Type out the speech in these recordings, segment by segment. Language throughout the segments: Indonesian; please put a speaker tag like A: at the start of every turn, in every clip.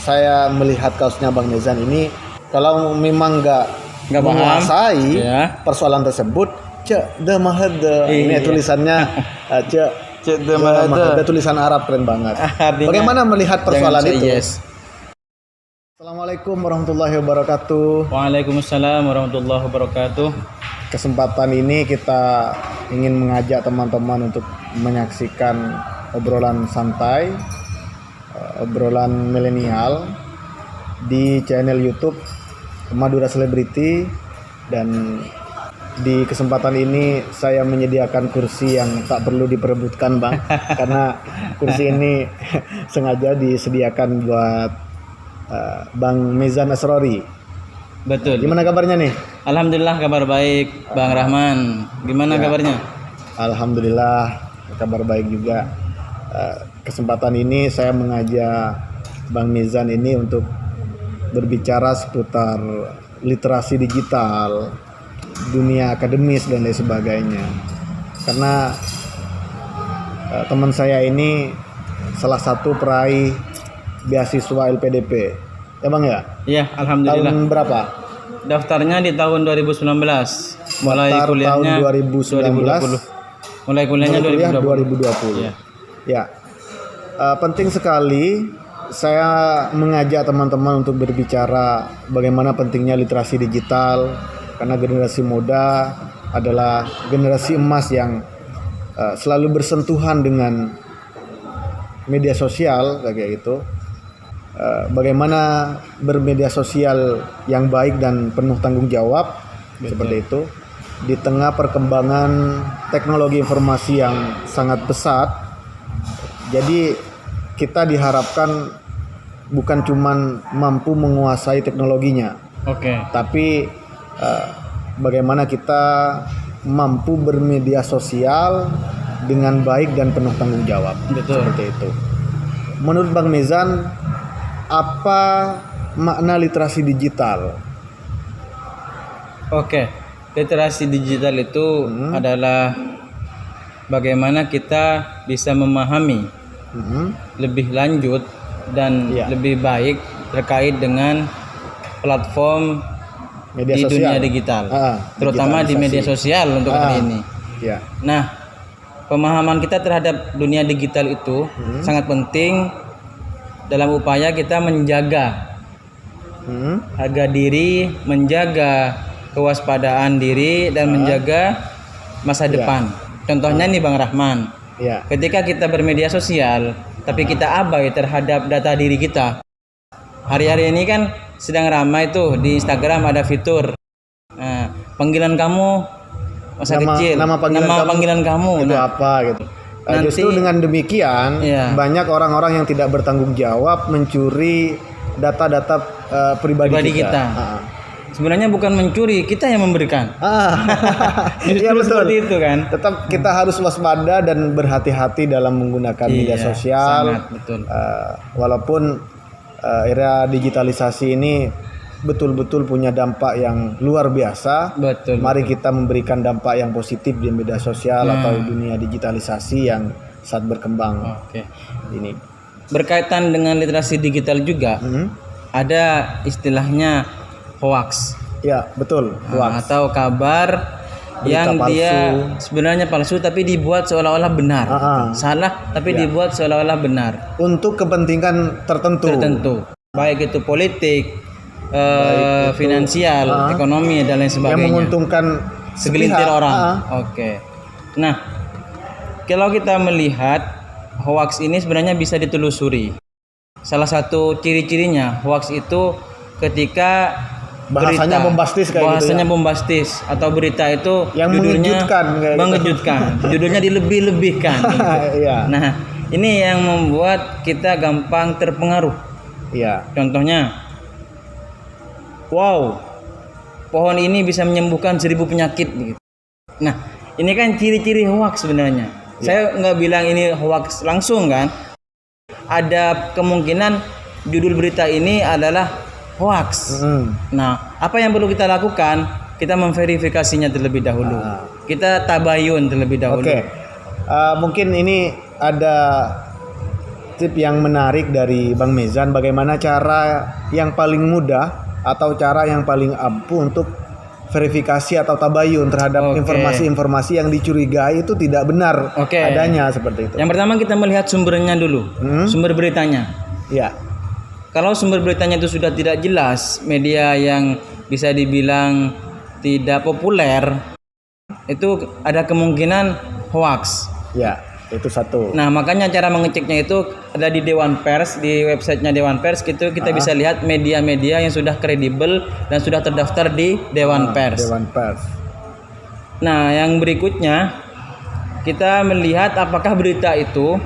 A: saya melihat kasusnya Bang Mezan ini, kalau memang nggak menguasai persoalan tersebut, cek de mahade. Ini tulisannya cek de mahade, tulisan Arab keren banget. Bagaimana melihat persoalan itu? Assalamualaikum warahmatullahi wabarakatuh.
B: Waalaikumsalam warahmatullahi wabarakatuh.
A: Kesempatan ini kita ingin mengajak teman-teman untuk menyaksikan obrolan santai, obrolan milenial di channel YouTube Madura Celebrity. Dan di kesempatan ini saya menyediakan kursi yang tak perlu diperebutkan, Bang, karena kursi ini sengaja disediakan buat Bang Mezan Asrori.
B: Betul.
A: Gimana kabarnya nih?
B: Alhamdulillah kabar baik, Bang Rahman. Gimana kabarnya?
A: Alhamdulillah kabar baik juga. Kesempatan ini saya mengajak Bang Mezan ini untuk berbicara seputar literasi digital, dunia akademis dan lain sebagainya. Karena teman saya ini salah satu peraih beasiswa LPDP. Ya Bang ya?
B: Iya, alhamdulillah.
A: Tahun berapa?
B: Daftarnya di tahun 2019. Mulai kuliahnya
A: tahun 2019.
B: 2020. Mulai kuliahnya
A: 2020. Ya. Penting sekali saya mengajak teman-teman untuk berbicara bagaimana pentingnya literasi digital, karena generasi muda adalah generasi emas yang selalu bersentuhan dengan media sosial kayak gitu. Bagaimana bermedia sosial yang baik dan penuh tanggung jawab. Betul. Seperti itu di tengah perkembangan teknologi informasi yang sangat pesat. Jadi kita diharapkan bukan cuman mampu menguasai teknologinya, tapi bagaimana kita mampu bermedia sosial dengan baik dan penuh tanggung jawab.
B: Betul.
A: Seperti itu. Menurut Bang Mezan, apa makna literasi digital?
B: Literasi digital itu adalah bagaimana kita bisa memahami lebih lanjut dan lebih baik terkait dengan platform media di dunia digital, terutama di media sosial untuk hari ini. Nah, pemahaman kita terhadap dunia digital itu sangat penting dalam upaya kita menjaga harga diri, menjaga kewaspadaan diri, dan menjaga masa depan. Contohnya nih Bang Rahman, ketika kita bermedia sosial tapi kita abai terhadap data diri kita. Hari-hari ini kan sedang ramai tuh di Instagram ada fitur panggilan kamu masa kecil, nama panggilan kamu
A: itu apa gitu. Justru dengan demikian banyak orang-orang yang tidak bertanggung jawab mencuri data-data pribadi kita.
B: Sebenarnya bukan mencuri, kita yang memberikan.
A: Iya betul.
B: Seperti itu kan.
A: Tetap kita harus waspada dan berhati-hati dalam menggunakan media sosial.
B: Sangat betul.
A: Walaupun era digitalisasi ini betul-betul punya dampak yang luar biasa.
B: Betul.
A: Mari kita memberikan dampak yang positif di media sosial atau dunia digitalisasi yang saat berkembang. Ini
B: berkaitan dengan literasi digital juga. Ada istilahnya hoax.
A: Ya, betul. Hoax.
B: Atau kabar yang palsu. Dia sebenarnya palsu tapi dibuat seolah-olah benar. Salah tapi dibuat seolah-olah benar. Untuk kepentingan tertentu. Baik itu politik, finansial, ekonomi dan lain sebagainya.
A: Yang menguntungkan
B: segelintir orang. Nah, kalau kita melihat hoax ini sebenarnya bisa ditelusuri. Salah satu ciri-cirinya hoax itu ketika
A: bahasanya bombastis
B: bombastis atau berita itu
A: yang
B: judulnya
A: mengejutkan.
B: Judulnya dilebih-lebihkan. Nah, ini yang membuat kita gampang terpengaruh. Contohnya, wow, pohon ini bisa menyembuhkan 1000 penyakit gitu. Nah, ini kan ciri-ciri hoax sebenarnya. Saya nggak bilang ini hoax langsung kan. Ada kemungkinan judul berita ini adalah hoax. Nah, apa yang perlu kita lakukan? Kita memverifikasinya terlebih dahulu. Kita tabayun terlebih dahulu.
A: Mungkin ini ada tip yang menarik dari Bang Mezan, bagaimana cara yang paling mudah atau cara yang paling ampuh untuk verifikasi atau tabayun terhadap informasi-informasi yang dicurigai itu tidak benar adanya seperti itu.
B: Yang pertama kita melihat sumbernya dulu, sumber beritanya.
A: Ya.
B: Kalau sumber beritanya itu sudah tidak jelas, media yang bisa dibilang tidak populer, itu ada kemungkinan hoax.
A: Ya, itu satu.
B: Nah, makanya cara mengeceknya itu ada di Dewan Pers, di websitenya Dewan Pers gitu kita bisa lihat media-media yang sudah kredibel dan sudah terdaftar di Dewan Pers.
A: Dewan Pers.
B: Nah, yang berikutnya kita melihat apakah berita itu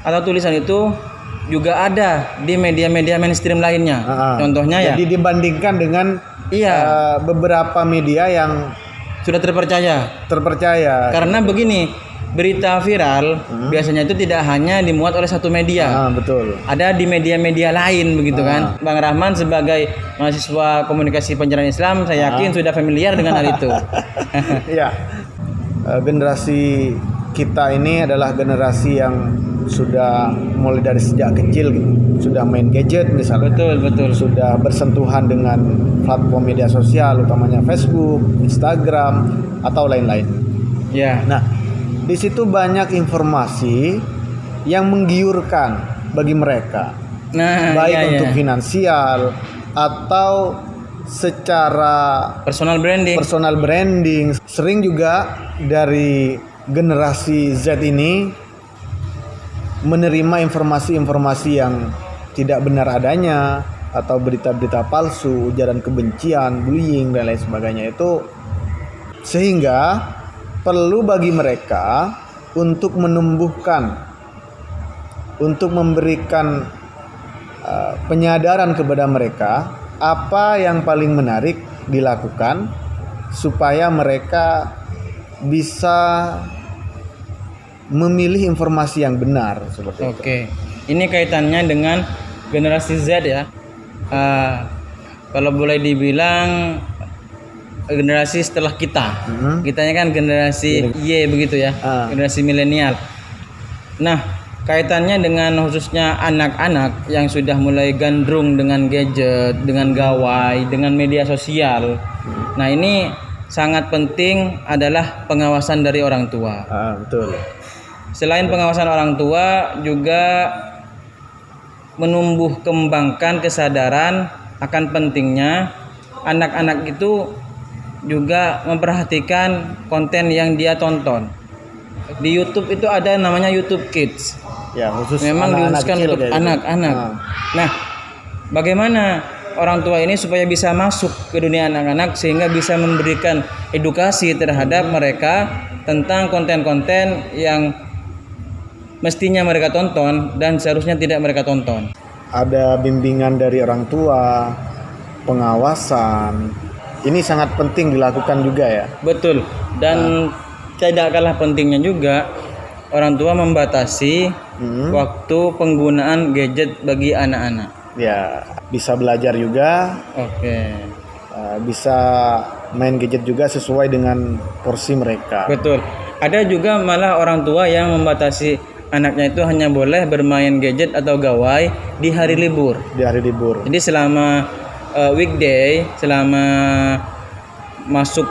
B: atau tulisan itu juga ada di media-media mainstream lainnya. Contohnya ya.
A: Jadi dibandingkan dengan beberapa media yang
B: sudah terpercaya. Karena begini, berita viral biasanya itu tidak hanya dimuat oleh satu media.
A: Betul.
B: Ada di media-media lain begitu kan. Bang Rahman sebagai mahasiswa komunikasi penyiaran Islam, saya yakin sudah familiar dengan hal itu.
A: Iya. Generasi kita ini adalah generasi yang sudah mulai dari sejak kecil gitu, sudah main gadget misalnya.
B: Betul.
A: Sudah bersentuhan dengan platform media sosial utamanya Facebook, Instagram atau lain-lain.
B: Ya.
A: Nah, di situ banyak informasi yang menggiurkan bagi mereka. Baik untuk finansial atau secara personal branding. Sering juga dari generasi Z ini menerima informasi-informasi yang tidak benar adanya atau berita-berita palsu, ujaran kebencian, bullying dan lain sebagainya itu, sehingga perlu bagi mereka untuk menumbuhkan, untuk memberikan penyadaran kepada mereka apa yang paling menarik dilakukan supaya mereka bisa memilih informasi yang benar seperti itu.
B: Ini kaitannya dengan generasi Z ya. Kalau boleh dibilang generasi setelah kita. Kitanya kan generasi Y begitu ya. Generasi milenial. Nah, kaitannya dengan khususnya anak-anak yang sudah mulai gandrung dengan gadget, dengan gawai, dengan media sosial. Nah, ini sangat penting adalah pengawasan dari orang tua.
A: Betul.
B: Selain pengawasan orang tua, juga menumbuh kembangkan kesadaran akan pentingnya anak-anak itu juga memperhatikan konten yang dia tonton. Di YouTube itu ada namanya YouTube Kids.
A: Ya, khusus
B: memang dihususkan untuk anak-anak. Nah, bagaimana orang tua ini supaya bisa masuk ke dunia anak-anak sehingga bisa memberikan edukasi terhadap mereka tentang konten-konten yang mestinya mereka tonton dan seharusnya tidak mereka tonton.
A: Ada bimbingan dari orang tua, pengawasan. Ini sangat penting dilakukan juga ya.
B: Betul. Dan tidak kalah pentingnya juga orang tua membatasi waktu penggunaan gadget bagi anak-anak. Ya,
A: bisa belajar juga. Bisa main gadget juga sesuai dengan porsi mereka.
B: Betul. Ada juga malah orang tua yang membatasi anaknya itu hanya boleh bermain gadget atau gawai di hari libur. Jadi selama weekday, selama masuk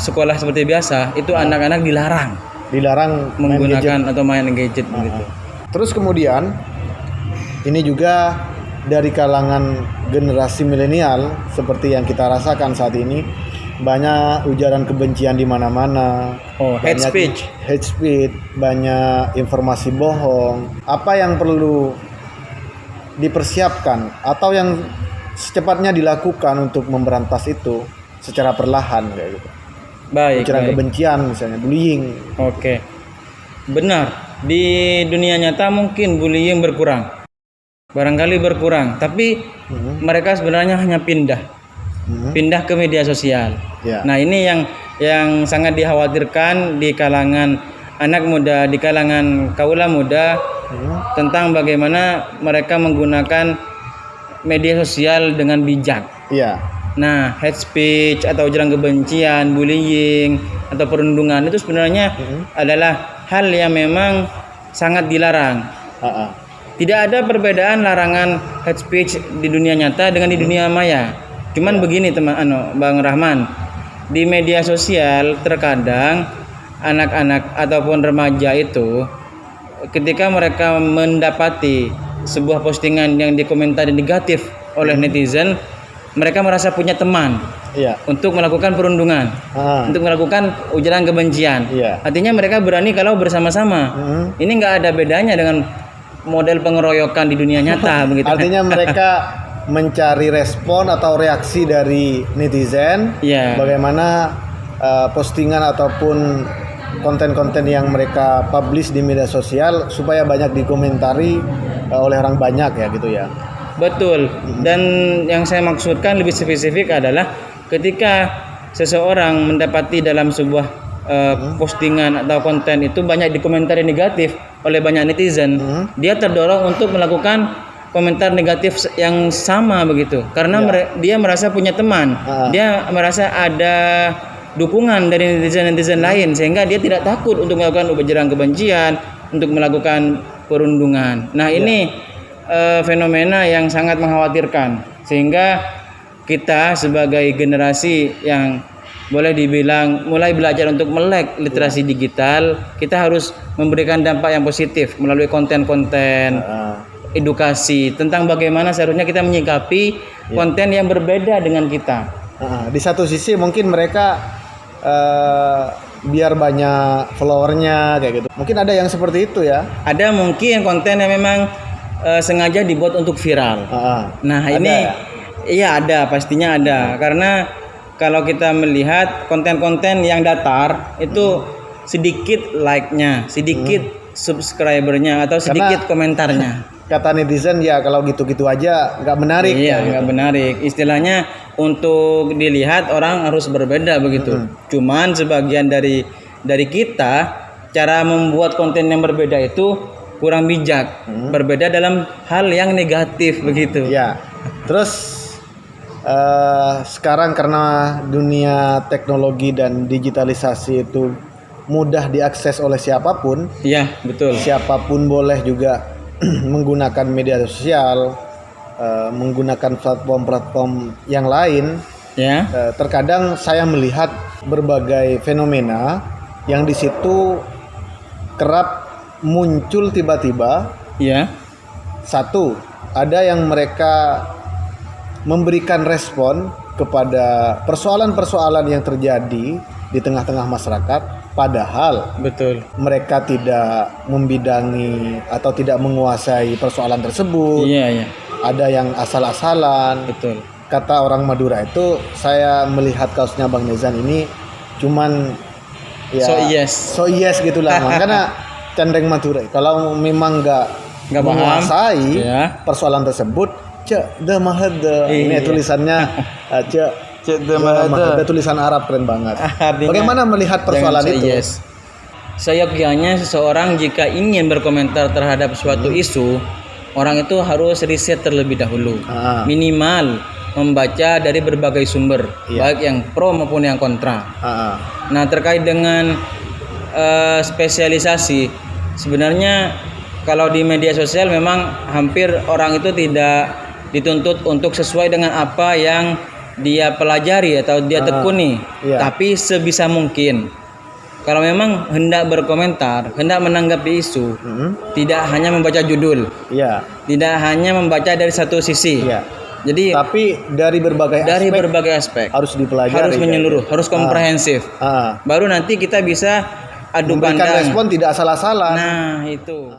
B: sekolah seperti biasa, itu anak-anak dilarang menggunakan atau main gadget begitu.
A: Terus kemudian ini juga dari kalangan generasi milenial seperti yang kita rasakan saat ini, banyak ujaran kebencian di mana-mana.
B: Hate speech,
A: banyak informasi bohong. Apa yang perlu dipersiapkan atau yang secepatnya dilakukan untuk memberantas itu secara perlahan kayak gitu? Ujaran kebencian misalnya, bullying.
B: Benar. Di dunia nyata mungkin bullying barangkali berkurang, tapi mereka sebenarnya hanya pindah ke media sosial. Nah, ini yang sangat dikhawatirkan di kalangan anak muda, di kalangan kaula muda, tentang bagaimana mereka menggunakan media sosial dengan bijak. Nah, hate speech atau ujaran kebencian, bullying atau perundungan itu sebenarnya adalah hal yang memang sangat dilarang. Tidak ada perbedaan larangan hate speech di dunia nyata dengan di dunia maya. Cuman begini Bang Rahman, di media sosial terkadang anak-anak ataupun remaja itu ketika mereka mendapati sebuah postingan yang dikomentari negatif oleh netizen, mereka merasa punya teman untuk melakukan perundungan, untuk melakukan ujaran kebencian. Artinya mereka berani kalau bersama-sama. Ini nggak ada bedanya dengan model pengeroyokan di dunia nyata begitu.
A: Artinya mereka mencari respon atau reaksi dari netizen, bagaimana postingan ataupun konten-konten yang mereka publish di media sosial supaya banyak dikomentari oleh orang banyak ya gitu ya.
B: Betul. Dan yang saya maksudkan lebih spesifik adalah ketika seseorang mendapati dalam sebuah postingan atau konten itu banyak dikomentari negatif oleh banyak netizen, dia terdorong untuk melakukan komentar negatif yang sama begitu, karena dia merasa punya teman, dia merasa ada dukungan dari netizen-netizen lain, sehingga dia tidak takut untuk melakukan ujaran kebencian, untuk melakukan perundungan. Nah ini fenomena yang sangat mengkhawatirkan, sehingga kita sebagai generasi yang boleh dibilang mulai belajar untuk melek literasi digital, kita harus memberikan dampak yang positif melalui konten-konten edukasi tentang bagaimana seharusnya kita menyikapi konten yang berbeda dengan kita.
A: Di satu sisi mungkin mereka biar banyak followernya kayak gitu. Mungkin ada yang seperti itu ya.
B: Ada mungkin konten yang memang sengaja dibuat untuk viral. Nah ini iya ada, pastinya ada. Karena kalau kita melihat konten-konten yang datar itu sedikit like-nya, sedikit subscribernya atau sedikit komentarnya.
A: Kata netizen ya kalau gitu-gitu aja nggak menarik.
B: Iya,
A: nggak
B: gitu. Menarik. Istilahnya untuk dilihat orang harus berbeda begitu. Cuman sebagian dari kita cara membuat konten yang berbeda itu kurang bijak, berbeda dalam hal yang negatif begitu.
A: Ya. Terus sekarang karena dunia teknologi dan digitalisasi itu mudah diakses oleh siapapun.
B: Iya, betul.
A: Siapapun boleh juga menggunakan media sosial, menggunakan platform-platform yang lain.
B: Ya.
A: Terkadang saya melihat berbagai fenomena yang di situ kerap muncul tiba-tiba.
B: Ya.
A: Satu, ada yang mereka memberikan respon kepada persoalan-persoalan yang terjadi di tengah-tengah masyarakat, padahal
B: betul
A: mereka tidak membidangi atau tidak menguasai persoalan tersebut.
B: Iya.
A: Ada yang asal-asalan.
B: Betul.
A: Kata orang Madura itu, saya melihat kasusnya Bang Nezan ini cuman ya so yes gitulah. Makanya cendeng Madura. Kalau memang nggak menguasai persoalan tersebut, ini tulisannya ada tulisan Arab keren banget. Bagaimana melihat persoalan itu?
B: Seyogyanya seseorang jika ingin berkomentar terhadap suatu isu, orang itu harus riset terlebih dahulu. Minimal membaca dari berbagai sumber, baik yang pro maupun yang kontra. Nah, terkait dengan spesialisasi, sebenarnya kalau di media sosial memang hampir orang itu tidak dituntut untuk sesuai dengan apa yang dia pelajari atau dia tekuni. Tapi sebisa mungkin kalau memang hendak berkomentar, hendak menanggapi isu, tidak hanya membaca judul, tidak hanya membaca dari satu sisi. Jadi
A: tapi dari berbagai aspek
B: harus dipelajari, harus menyeluruh, harus komprehensif. Baru nanti kita bisa adu pandang,
A: respon tidak salah-salah.
B: Nah, itu.